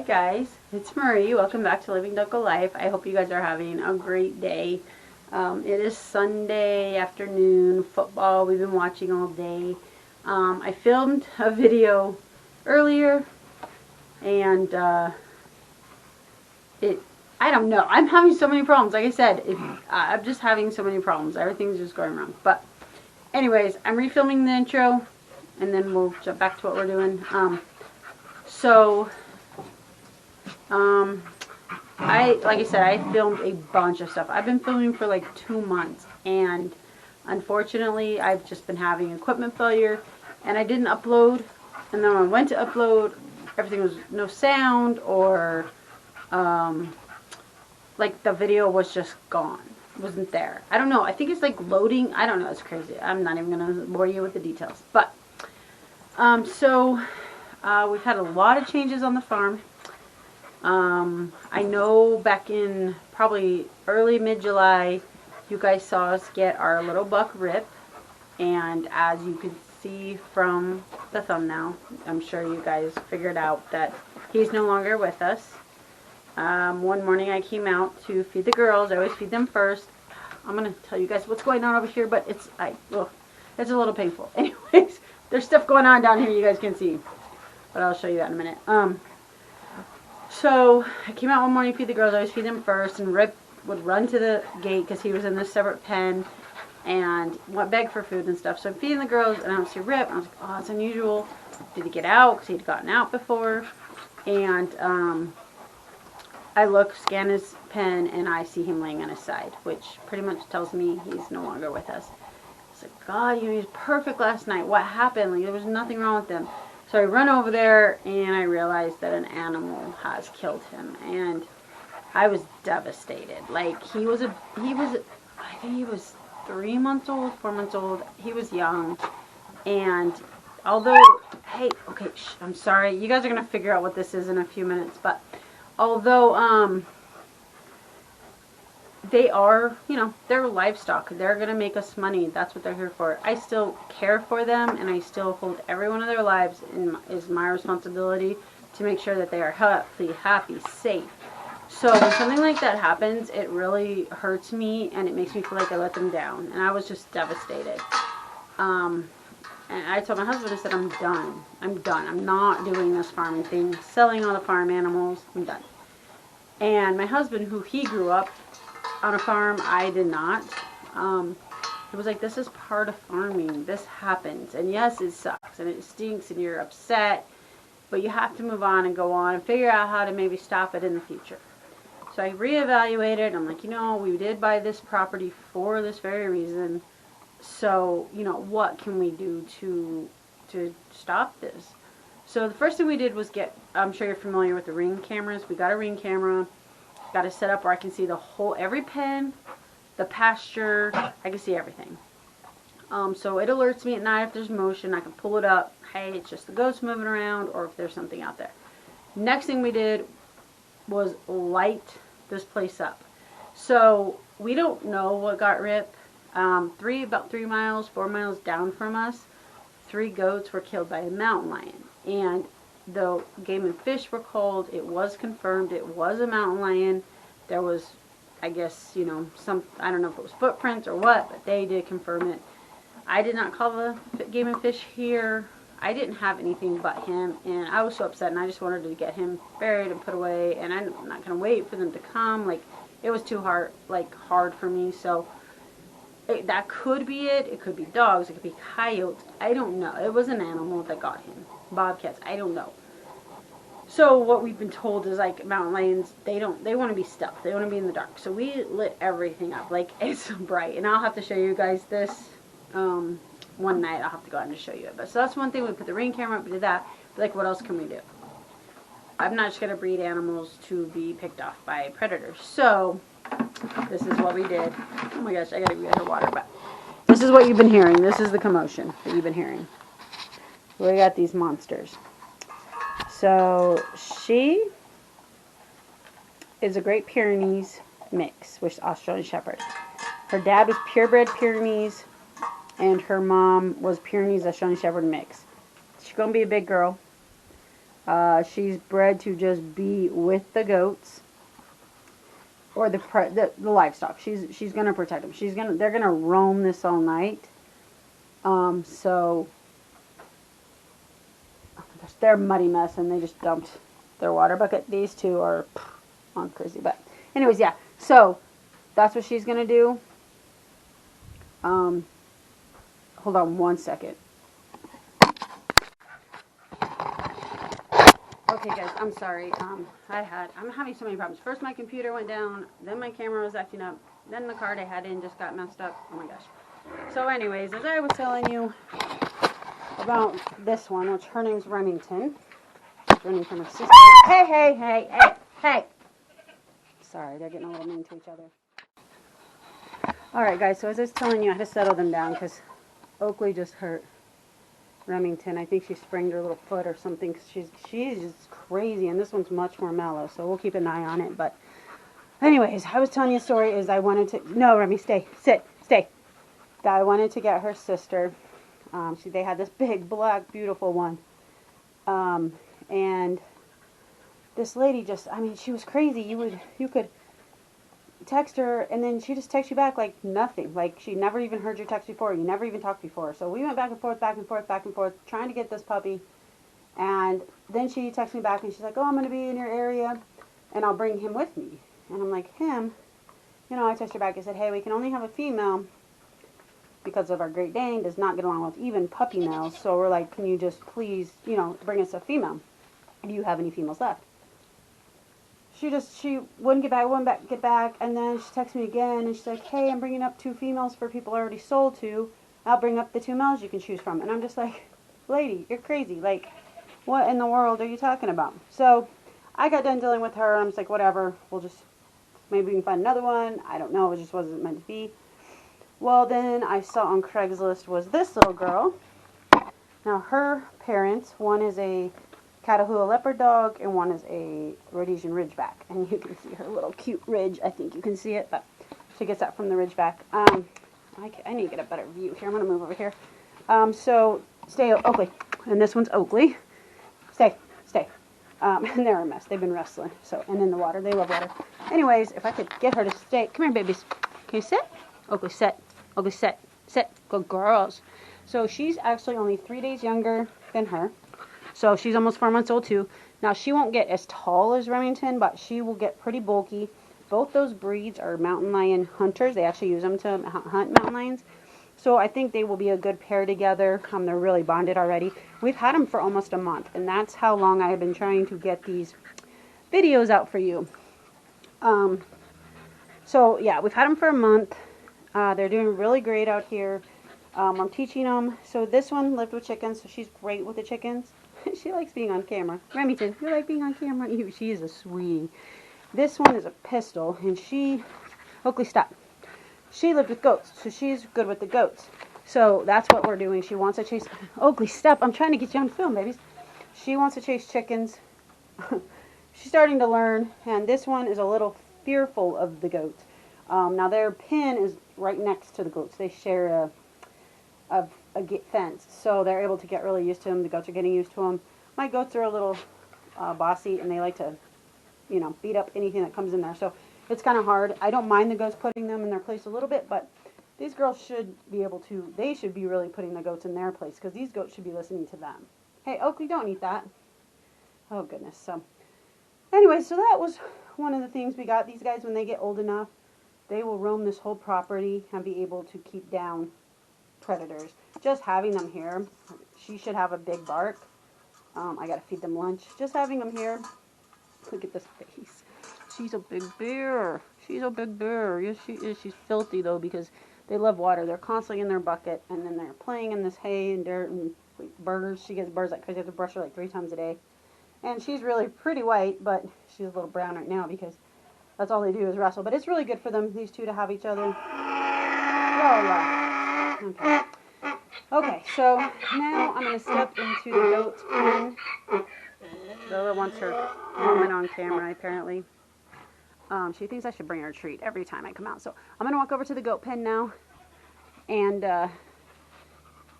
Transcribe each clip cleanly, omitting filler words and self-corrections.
guys, it's Marie. Welcome back to Living Duckle Life. I hope you guys are having a great day. It is Sunday afternoon, football we've been watching all day. I filmed a video earlier and I don't know. I'm having so many problems. Like I said, I'm just having so many problems. Everything's just going wrong. But anyways, I'm refilming the intro and then we'll jump back to what we're doing. Like I said, I filmed a bunch of stuff. I've been filming for like 2 months, and unfortunately, I've just been having equipment failure, and I didn't upload. And then when I went to upload, everything was no sound, or like the video was just gone. It wasn't there. I don't know. I think it's like loading. I don't know. It's crazy. I'm not even gonna bore you with the details. But we've had a lot of changes on the farm. I know back in probably early mid-July, you guys saw us get our little buck Rip, and as you can see from the thumbnail, I'm sure you guys figured out that he's no longer with us. One morning I came out to feed the girls. I always feed them first. I'm going to tell you guys what's going on over here, but it's a little painful. Anyways, there's stuff going on down here you guys can see, but I'll show you that in a minute. So I came out one morning to feed the girls. I always feed them first, and Rip would run to the gate because he was in this separate pen and beg for food and stuff. So I'm feeding the girls, and I don't see Rip. I was like, oh, it's unusual. Did he get out? Because he'd gotten out before. And I look, scan his pen, and I see him laying on his side, which pretty much tells me he's no longer with us. I was like, God, he was perfect last night. What happened? Like, there was nothing wrong with him. So I run over there, and I realized that an animal has killed him, and I was devastated. Like, I think he was 3 months old, 4 months old. He was young, and although, hey, okay, I'm sorry. You guys are going to figure out what this is in a few minutes, but although, they are, they're livestock. They're going to make us money. That's what they're here for. I still care for them, and I still hold every one of their lives is my responsibility to make sure that they are healthy, happy, safe. So when something like that happens, it really hurts me, and it makes me feel like I let them down. And I was just devastated. And I told my husband, I said, I'm done. I'm done. I'm not doing this farming thing, selling all the farm animals. I'm done. And my husband, who he grew up on a farm, I did not. It was like, this is part of farming. This happens. And yes, it sucks and it stinks and you're upset, but you have to move on and go on and figure out how to maybe stop it in the future. So I reevaluated. I'm like, we did buy this property for this very reason. So, what can we do to stop this? So the first thing we did was I'm sure you're familiar with the Ring cameras. We got a Ring camera. Got it set up where I can see every pen, the pasture, I can see everything. So it alerts me at night if there's motion. I can pull it up. Hey, it's just the ghost moving around, or if there's something out there. Next thing we did was light this place up. So we don't know what got Rip. About 3 miles, 4 miles down from us, 3 goats were killed by a mountain lion. And the Game and Fish were called. It was confirmed it was a mountain lion. There was, I guess, I don't know if it was footprints or what, but they did confirm it. I did not call the Game and Fish here. I didn't have anything but him, and I was so upset, and I just wanted to get him buried and put away, and I'm not going to wait for them to come. Like, it was too hard for me, so that could be it. It could be dogs. It could be coyotes. I don't know. It was an animal that got him. Bobcats. I don't know. So what we've been told is, like, mountain lions, they want to be stealth. They want to be in the dark. So we lit everything up. Like, it's so bright. And I'll have to show you guys this one night. I'll have to go out and just show you it. But so that's one thing. We put the Ring camera up. We did that. But, like, what else can we do? I'm not just going to breed animals to be picked off by predators. So this is what we did. Oh my gosh, I got to get her water. But this is what you've been hearing. This is the commotion that you've been hearing. We got these monsters. So she is a Great Pyrenees mix with Australian Shepherd. Her dad was purebred Pyrenees, and her mom was Pyrenees Australian Shepherd mix. She's going to be a big girl. She's bred to just be with the goats or the livestock. She's gonna protect them. They're gonna roam this all night. So they're a muddy mess, and they just dumped their water bucket. These two are on crazy, but anyways, yeah. So that's what she's gonna do. Hold on one second. Okay, guys, I'm sorry. I'm having so many problems. First, my computer went down. Then my camera was acting up. Then the card I had in just got messed up. Oh my gosh. So, anyways, as I was telling you about this one, which her name's Remington. She's running from her sister. Hey, hey, hey, hey, hey. Sorry, they're getting a little mean to each other. All right, guys. So as I was telling you, I had to settle them down because Oakley just hurt Remington. I think she sprained her little foot or something. She's just crazy, and this one's much more mellow, so we'll keep an eye on it. But anyways, I was telling you a story is I wanted to... No, Remy, stay. Sit. Stay. That I wanted to get her sister. They had this big, black, beautiful one. And this lady just... I mean, she was crazy. You could text her, and then she just texts you back like nothing. Like she never even heard your text before. You never even talked before. So we went back and forth, back and forth, back and forth, trying to get this puppy. And then she texts me back, and she's like, "Oh, I'm going to be in your area, and I'll bring him with me." And I'm like, "Him?" You know, I texted her back. I said, "Hey, we can only have a female because of our Great Dane does not get along with even puppy males. So we're like, can you just please, bring us a female? Do you have any females left?" She wouldn't get back, and then she texted me again, and she's like, "Hey, I'm bringing up 2 females for people I already sold to. I'll bring up the 2 males you can choose from." And I'm just like, lady, you're crazy. Like, what in the world are you talking about? So I got done dealing with her. I'm just like, whatever. Maybe we can find another one. I don't know. It just wasn't meant to be. Well, then I saw on Craigslist was this little girl. Now, her parents, one is a Catahoula leopard dog, and one is a Rhodesian Ridgeback. And you can see her little cute ridge. I think you can see it, but she gets that from the Ridgeback. I need to get a better view here. I'm going to move over here. So, stay, Oakley. And this one's Oakley. Stay. And they're a mess. They've been wrestling. So, and in the water. They love water. Anyways, if I could get her to stay. Come here, babies. Can you sit? Oakley, sit. Oakley, sit. Sit. Good girls. So, she's actually only 3 days younger than her. So she's almost 4 months old too. Now she won't get as tall as Remington, but she will get pretty bulky. Both those breeds are mountain lion hunters. They actually use them to hunt mountain lions. So I think they will be a good pair together. They're really bonded already. We've had them for almost a month, and that's how long I have been trying to get these videos out for you. So yeah, we've had them for a month. They're doing really great out here. I'm teaching them. So this one lived with chickens, so she's great with the chickens. She likes being on camera. Remington, you like being on camera? She is a sweetie. This one is a pistol, and Oakley, stop. She lived with goats, so she's good with the goats. So that's what we're doing. She wants to chase... Oakley, stop. I'm trying to get you on film, babies. She wants to chase chickens. She's starting to learn, and this one is a little fearful of the goats. Now, their pen is right next to the goats. They share a fence, so they're able to get really used to them. The goats are getting used to them. My goats are a little bossy, and they like to, beat up anything that comes in there. So it's kind of hard. I don't mind the goats putting them in their place a little bit, but these girls should be able to. They should be really putting the goats in their place because these goats should be listening to them. Hey, Oakley, don't eat that. Oh goodness. So anyway, so that was one of the things we got. These guys, when they get old enough, they will roam this whole property and be able to keep down predators. Just having them here, she should have a big bark. I gotta feed them lunch. Just having them here, look at this face. She's a big bear. She's a big bear. Yes, she is. She's filthy though because they love water. They're constantly in their bucket, and then they're playing in this hay and dirt and birds. She gets birds like crazy. I have to brush her like 3 times a day. And she's really pretty white, but she's a little brown right now because that's all they do is wrestle. But it's really good for them, these two, to have each other. Lola. Okay, so now I'm going to step into the goat's pen. Lola wants her moment on camera, apparently. She thinks I should bring her a treat every time I come out. So I'm going to walk over to the goat pen now and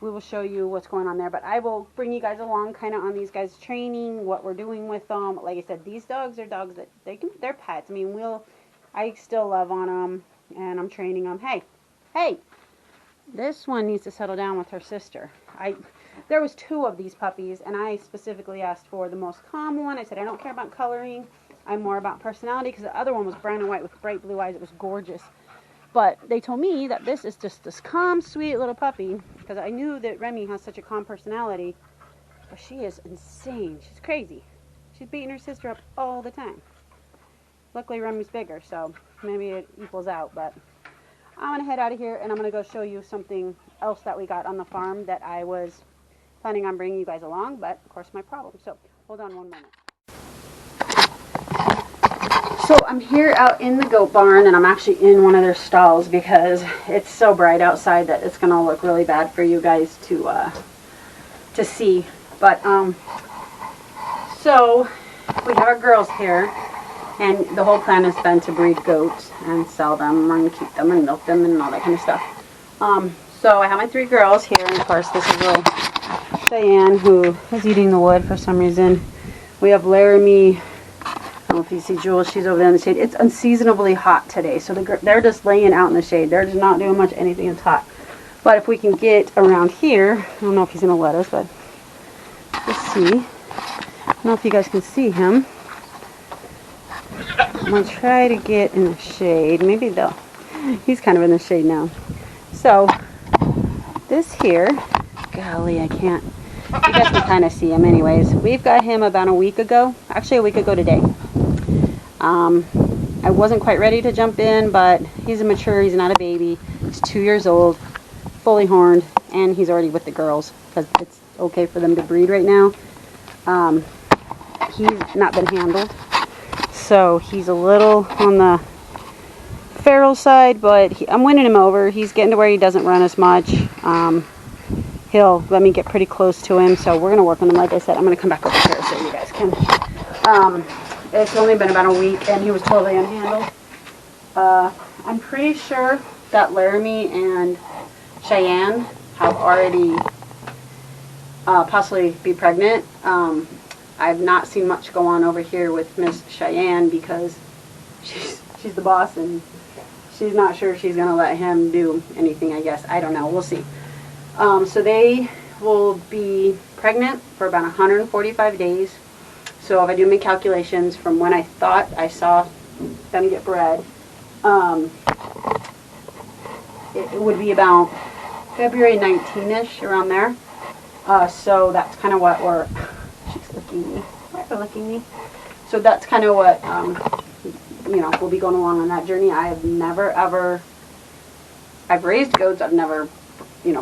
we will show you what's going on there. But I will bring you guys along kind of on these guys' training, what we're doing with them. Like I said, these dogs are dogs that they're pets. I mean, I still love on them, and I'm training them. Hey, this one needs to settle down with her sister. There was 2 of these puppies, and I specifically asked for the most calm one. I said, I don't care about coloring. I'm more about personality, because the other one was brown and white with bright blue eyes. It was gorgeous. But they told me that this is just this calm, sweet little puppy, because I knew that Remy has such a calm personality, but she is insane. She's crazy. She's beating her sister up all the time. Luckily, Remy's bigger, so maybe it equals out, but I'm going to head out of here, and I'm going to go show you something else that we got on the farm that I was planning on bringing you guys along, but of course my problem. So hold on one minute. So I'm here out in the goat barn, and I'm actually in one of their stalls because it's so bright outside that it's going to look really bad for you guys to see. But so we have our girls here, and the whole plan has been to breed goats and sell them and keep them and milk them and all that kind of stuff. So I have my 3 girls here, and of course this is little Cheyenne, who is eating the wood for some reason. We have Laramie. I don't know if you see Jules, she's over there in the shade. It's unseasonably hot today, so they're just laying out in the shade. They're just not doing much anything. It's hot. But if we can get around here, I don't know if he's going to let us, but let's see. I don't know if you guys can see him. I'm going to try to get in the shade. Maybe they'll. He's kind of in the shade now. So, this here, golly, I can't. You guys can kind of see him anyways. We've got him about a week ago. Actually, a week ago today. I wasn't quite ready to jump in, but he's mature. He's not a baby. He's 2 years old, fully horned, and he's already with the girls because it's okay for them to breed right now. He's not been handled, so he's a little on the feral side, but I'm winning him over. He's getting to where he doesn't run as much. He'll let me get pretty close to him, so we're going to work on him. Like I said, I'm going to come back over here so you guys can. It's only been about a week, and he was totally unhandled. I'm pretty sure that Laramie and Cheyenne have already possibly be pregnant. I've not seen much go on over here with Miss Cheyenne because she's the boss, and she's not sure she's going to let him do anything, I guess. I don't know. We'll see. So they will be pregnant for about 145 days. So if I do my calculations from when I thought I saw them get bred, it would be about February 19-ish, around there. So that's kind of what we're... She's licking me. Why are you licking me? So that's kind of what, we'll be going along on that journey. I've never, ever... I've raised goats. I've never...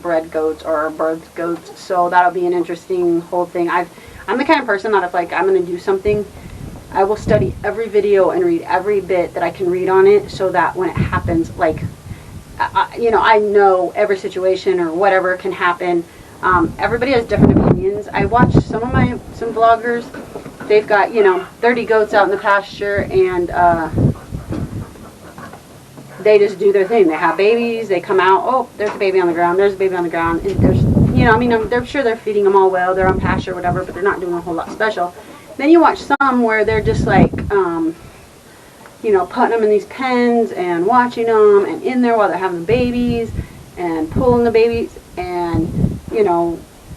bred goats or birthed goats, so that'll be an interesting whole thing. I'm the kind of person that if I'm going to do something, I will study every video and read every bit that I can read on it, so that when it happens, I know every situation or whatever can happen. Everybody has different opinions. I watch some vloggers. They've got 30 goats out in the pasture, and they just do their thing. They have babies, they come out, oh, there's a baby on the ground, there's a baby on the ground, and there's, they're sure they're feeding them all well, they're on pasture, whatever, but they're not doing a whole lot special. Then you watch some where they're just putting them in these pens and watching them, and in there while they're having the babies, and pulling the babies, and,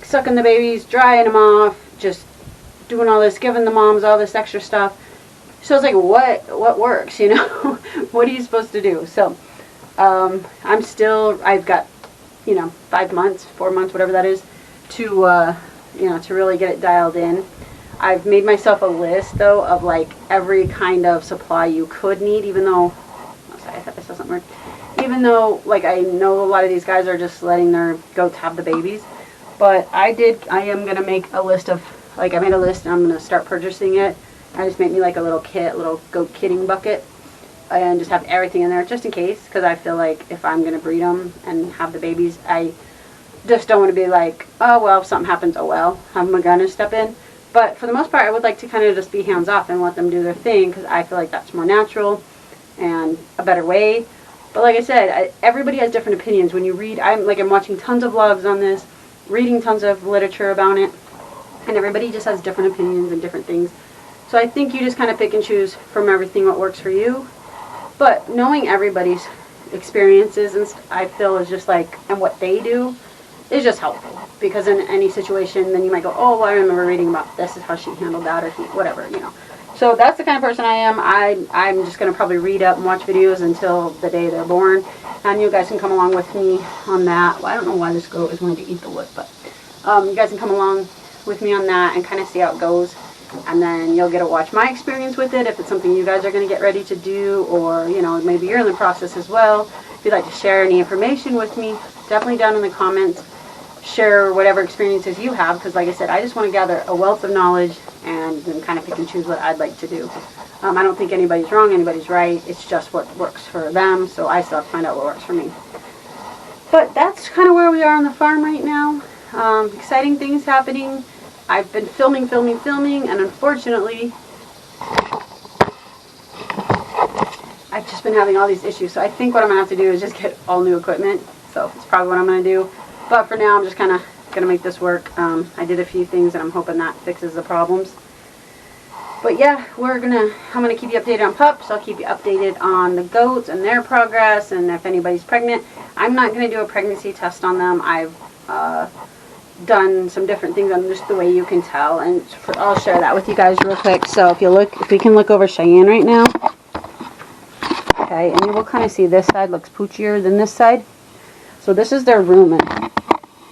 sucking the babies, drying them off, just doing all this, giving the moms all this extra stuff. So it's what works, What are you supposed to do? So, I've got, 5 months, 4 months, whatever that is, to really get it dialed in. I've made myself a list, though, of, every kind of supply you could need, even though, oh, sorry, I thought I saw something weird. Even though, I know a lot of these guys are just letting their goats have the babies. But I am going to make a list of, I made a list, and I'm going to start purchasing it. I just made me a little kit, little goat kitting bucket, and just have everything in there just in case, because I feel like if I'm going to breed them and have the babies, I just don't want to be oh well, if something happens, oh well, I'm going to step in. But for the most part, I would like to kind of just be hands off and let them do their thing, because I feel like that's more natural and a better way. But like I said, everybody has different opinions. When you read, I'm watching tons of vlogs on this, reading tons of literature about it, and everybody just has different opinions and different things. So I think you just kind of pick and choose from everything what works for you. But knowing everybody's experiences, and I feel is just like, and what they do is just helpful, because in any situation then you might go, oh, well, I remember reading about this is how she handled that, or he, whatever, you know. So that's the kind of person I am. I'm just going to probably read up and watch videos until the day they're born, and you guys can come along with me on that. Well, I don't know why this goat is wanting to eat the wood, but you guys can come along with me on that and kind of see how it goes. And then you'll get to watch my experience with it if it's something you guys are going to get ready to do, or, you know, maybe you're in the process as well. If you'd like to share any information with me, definitely down in the comments, share whatever experiences you have, because like I said, I just want to gather a wealth of knowledge and then kind of pick and choose what I'd like to do. I don't think anybody's wrong, anybody's right. It's just what works for them, so I still have to find out what works for me. But that's kind of where we are on the farm right now. Exciting things happening. I've been filming, and unfortunately, I've just been having all these issues. So I think what I'm going to have to do is just get all new equipment. So it's probably what I'm going to do. But for now, I'm just kind of going to make this work. I did a few things, and I'm hoping that fixes the problems. But yeah, I'm going to keep you updated on pups. I'll keep you updated on the goats and their progress, and if anybody's pregnant. I'm not going to do a pregnancy test on them. I've done some different things on just the way you can tell, and I'll share that with you guys real quick. So if we can look over Cheyenne right now, okay, and you will kind of see this side looks poochier than this side. So this is their rumen.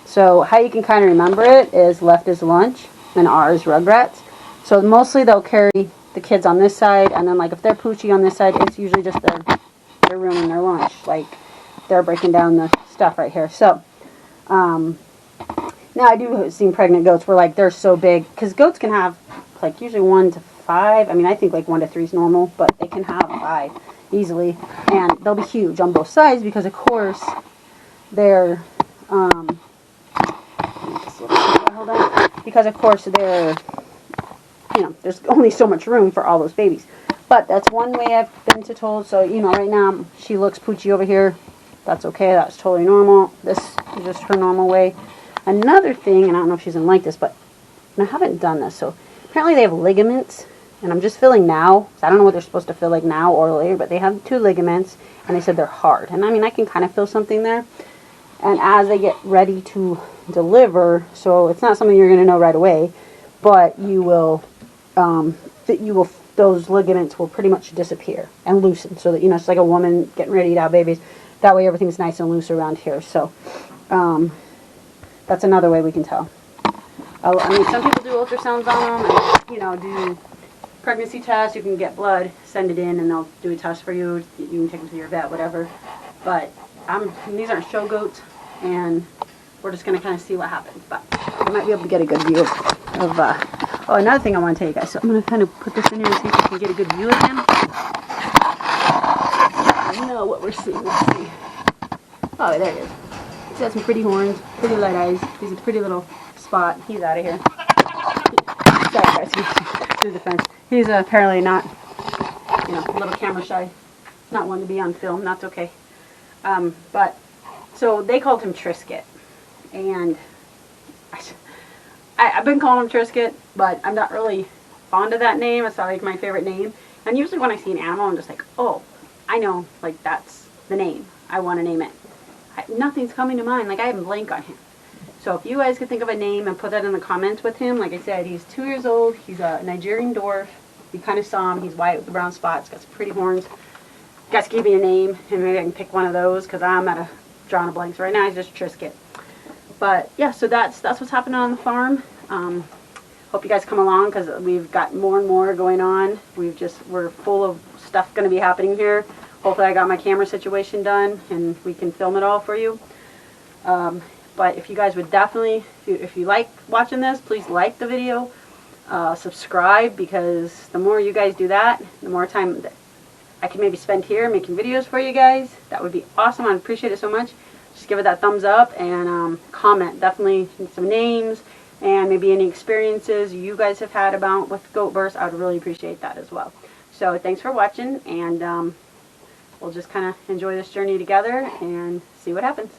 So how you can kind of remember it is left is lunch and R is Rugrats. So mostly they'll carry the kids on this side, and then like if they're poochy on this side, it's usually just their rumen, their lunch. Like they're breaking down the stuff right here. So now I do see pregnant goats where like they're so big, because goats can have like usually 1 to 5. I mean, I think like 1 to 3 is normal, but they can have 5 easily, and they'll be huge on both sides because of course they're you know, there's only so much room for all those babies. But that's one way I've been told. So, you know, right now she looks poochy over here. That's okay. That's totally normal. This is just her normal way. Another thing, and I don't know if she's going to like this, but I haven't done this. So apparently they have ligaments, and I'm just feeling now. So I don't know what they're supposed to feel like now or later, but they have 2 ligaments, and they said they're hard. And I mean, I can kind of feel something there. And as they get ready to deliver, so it's not something you're going to know right away, but you will, those ligaments will pretty much disappear and loosen, so that, you know, it's like a woman getting ready to have babies. That way everything's nice and loose around here. So that's another way we can tell. I mean, some people do ultrasounds on them, and, you know, do pregnancy tests. You can get blood, send it in, and they'll do a test for you. You can take them to your vet, whatever. But these aren't show goats, and we're just going to kind of see what happens. But I might be able to get a good view of oh, another thing I want to tell you guys. So I'm going to kind of put this in here and see if we can get a good view of him. I know what we're seeing. Let's see. Oh, there he is. He's got some pretty horns, pretty light eyes. He's a pretty little spot. He's out of here. Sorry, guys. He's through the fence. He's apparently not, you know, a little camera shy. Not one to be on film. That's okay. But, so they called him Trisket. And I've been calling him Trisket, but I'm not really fond of that name. It's not like my favorite name. And usually when I see an animal, I'm just like, oh, I know, like that's the name. I want to name it. Nothing's coming to mind. Like I am blank on him. So if you guys could think of a name and put that in the comments with him, like I said, he's 2 years old. He's a Nigerian dwarf. You kind of saw him. He's white with the brown spots. Got some pretty horns. You guys give me a name, and maybe I can pick one of those, because I'm drawing a blank. So right now he's just Trisket. But yeah, so that's what's happening on the farm. Hope you guys come along, because we've got more and more going on. We're full of stuff going to be happening here. Hopefully I got my camera situation done and we can film it all for you. But if you guys would definitely, if you like watching this, please like the video, subscribe, because the more you guys do that, the more time that I can maybe spend here making videos for you guys. That would be awesome. I'd appreciate it so much. Just give it that thumbs up, and comment definitely some names and maybe any experiences you guys have had about with goat births. I would really appreciate that as well. So thanks for watching, and we'll just kind of enjoy this journey together and see what happens.